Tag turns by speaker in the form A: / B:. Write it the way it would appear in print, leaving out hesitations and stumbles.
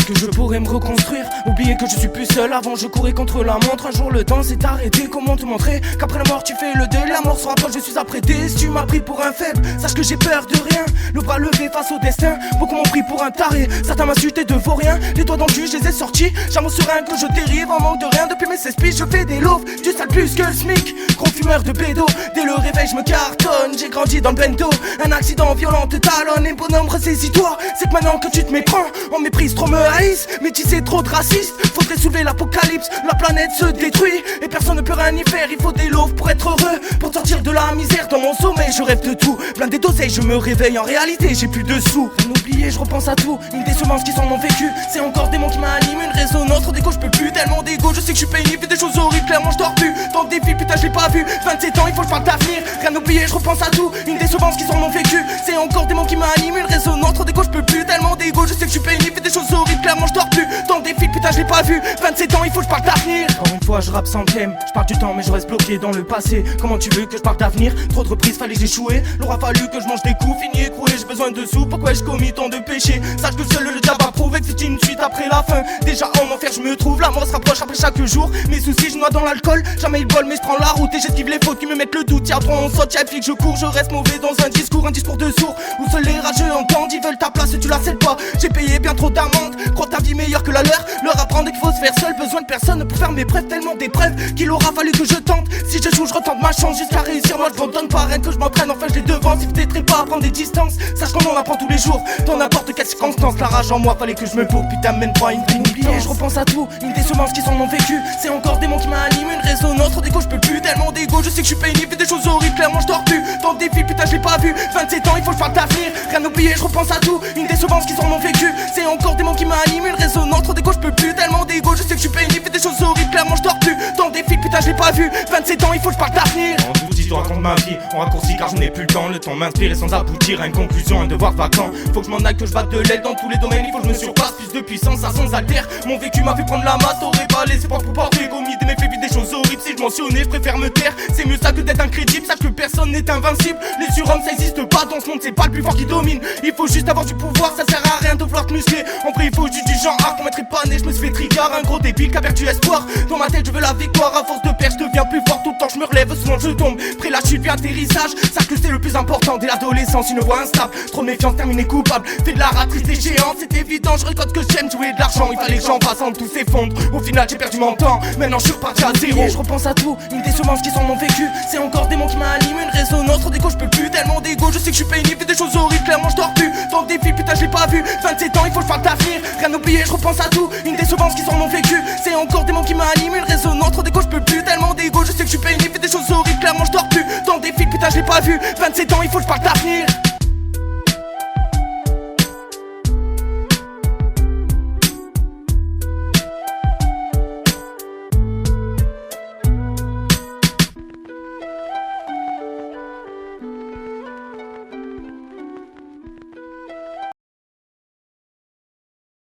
A: que je pourrais me reconstruire. Oublier que je suis plus seul, avant je courais contre la montre. Un jour le temps s'est arrêté, comment te montrer qu'après la mort tu fais le deuil. La mort se rapproche, je suis apprêté. Si tu m'as pris pour un faible, sache que j'ai peur de rien. Le bras levé face au destin, beaucoup m'ont pris pour un taré. Certains m'insultaient de vaurien, les doigts dans le cul je les ai sortis. J'avoue serein que je dérive, en manque de rien. Depuis mes 16 piges je fais des loaves, du sale plus que le SMIC. Gros fumeur de bédo, dès le réveil je me cartonne. J'ai grandi dans le bendo, un accident violent te talonne. Et bonhomme ressaisis-toi, c'est que maintenant que tu te méprends, on méprise trop me haïs, métissé trop de racistes. Faudrait soulever l'apocalypse, la planète se détruit et personne ne peut rien y faire. Il faut des loaves pour être heureux, pour sortir de la misère. Dans mon sommeil je rêve de tout, blindé d'oseille je me réveille. En réalité j'ai plus de sous, rien oublié je repense à tout. Une des semences qui sont mon vécu, c'est encore des mots qui m'animent. Une résonance, trop d'égo, je peux plus, tellement d'égo. Je sais que je suis pénible, des choses horribles, clairement je dors plus. Dans des films, putain je l'ai pas vu, 27 ans il faut que je parle d'avenir. Rien oublié, je repense à tout. Une des semences qui sont mon vécu, c'est encore des mots qui m'animent. Une résonance, trop d'égo, je peux plus, tellement d'égo. Je sais que je suis pénible, des choses horribles, clairement je dors plus. Dans des films, putain je l'ai pas vu, 27 ans il faut que je parle d'avenir. Encore une fois je rappe sans thème, je parle du temps mais je reste bloqué dans le passé. Comment tu veux que je parle d'avenir? Trop de reprises, fallait que j'échouais. L'aura fallu que je mange des coups, fini écroué, j'ai besoin de sous. Pourquoi ai-je commis tant de péchés? Sache que seul le diable a prouvé que c'est une suite après la fin. Déjà en enfer je me trouve, la mort se rapproche après chaque jour. Mes soucis je noie dans l'alcool, jamais il vole mais je prends la route. Et j'esquive les fautes qui me mettent le doute. Y'a trop on saute, y'a flic je cours, je reste mauvais dans un discours de sourd. Où seuls les rageux entendent, ils veulent ta place et tu la scelles pas. J'ai payé bien trop d'amende, crois ta vie meilleure que la leur apprendre qu'il faut se faire seul, besoin de personne pour faire mes preuves. Tellement d'épreuves qu'il aura fallu que je tente. Si j'échoue je retente ma chance jusqu'à réussir. Moi je m'en pas rien que je m'entraîne, enfin je les devance. Si peut-être pas à prendre des distances, sache qu'on en apprend tous les jours. Dans n'importe quelle circonstance, la rage en moi fallait que je me bourre. Putain mène-toi une pénitence. Je repense à tout, une des semences qui sont mon vécu, c'est encore des mots qui m'animent. Une résonance, trop d'égo, je peux plus, tellement d'égo. Je sais que je suis pénible, des choses horribles, clairement je dors plus. Dans des films, putain je l'ai pas vu, 27 ans il faut que je parle d'avenir. Rien oublié, je repense à tout, une des semences qui sont mon vécu, c'est encore des mots qui m'animent. Une résonance, trop d'égo, je peux plus, tellement d'égo. Je sais que je suis pénible, des choses horribles, clairement je dors plus. Dans des films, putain je l'ai pas vu, 27 ans il faut que je parle d'avenir.
B: En tout si je raconte ma vie, on raccourcit car je n'ai plus le temps. Le temps m'inspire et sans aboutir à une conclusion, un devoir vacant. Faut que je m'en aille, que je batte de l'aile dans tous les domaines. Il faut que je me surpasse, plus de puissance à sans alter. Mon vécu m'a fait prendre la masse, t'aurais pas laissé pas pour porter commis des méfaits, des choses horribles. Si je mentionnais, je préfère me taire. C'est mieux ça que d'être incrédible, sache que personne n'est invincible. Les surhommes ça existe pas dans ce monde, c'est pas le plus fort qui domine. Il faut juste avoir du pouvoir, ça sert à rien de vouloir te muscler. En vrai il faut juste du genre art, qu'on mettrait pas né. Je me suis fait tricard, un gros débile qui a perdu espoir. Dans ma tête je veux la victoire, à force de perdre je deviens plus fort. Tout le temps je me relève, souvent je tombe. Après la chute vient atterrissage, sache que c'est le plus important. Dès l'adolescence une voie instable, trop de méfiance, terminé coupable. Fais de la ratrice déchéante, c'est évident. Je récolte que j'aime jouer de l'argent. Il fallait que j'en fasse en tout s'effondre. Au final j'ai perdu mon temps, maintenant je suis reparti à zéro.
A: Je repense à tout, une des semences qui sont mon vécu, c'est encore des mots qui m'animent. Une résonance, trop d'égo, je peux plus, tellement d'égo. Je sais que je suis pénible, des choses horribles, clairement je dors plus. Dans des films, putain je l'ai pas vu, 27 ans il faut que je parle d'avenir. Rien oublié, je repense à tout, une des semences qui sont mon vécu, c'est encore des mots qui m'animent. Une résonance, trop d'égo, je peux plus, tellement d'égo. Je sais que je suis pénible, des choses horribles, clairement je dors plus. Dans des films, putain je l'ai pas vu, 27 ans il faut que je parle d'avenir.